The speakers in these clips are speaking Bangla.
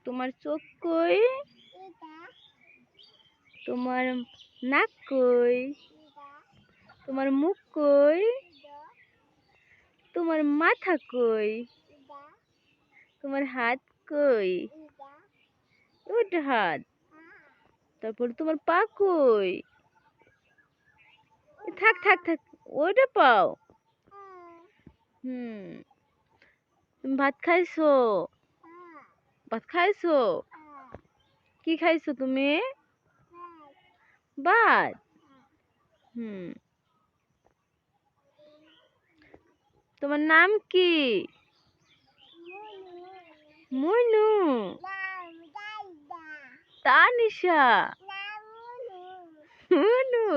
তোমার চোখ কই? তোমার নাক কই? তোমার মুখ কই? তোমার মাথা কই? তোমার হাত কই? ওইটা হাত। তারপর তোমার পা কই? থাক থাক থাক, ওইটা পাও। তুমি ভাত খাইছো? ভাত খাইছো? কি খাইছো তুমি? ভাত। তোমার নাম কি? মুনু। তানিশা। মুনু।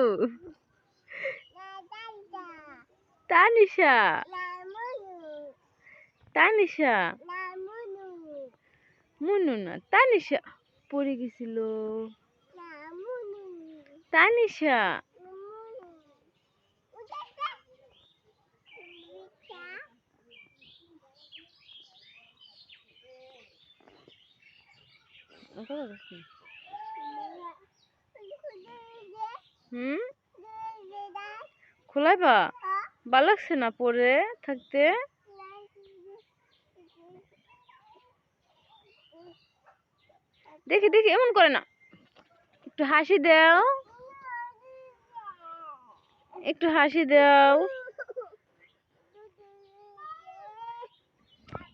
তানিশা। তানিশা। মুনু না, তানিশা। পড়ে গেছিল। তানিশা। খোলাইবা? ভালো লাগছে না পরে থাকতে? দেখি দেখি, এমন করে না, একটু হাসি দাও, একটু হাসি দাও।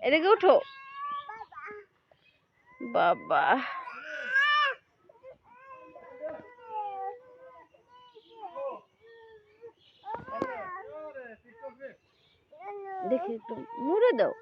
এদিকে উঠো। বাবা, দেখি একটু মুড়ে দাও।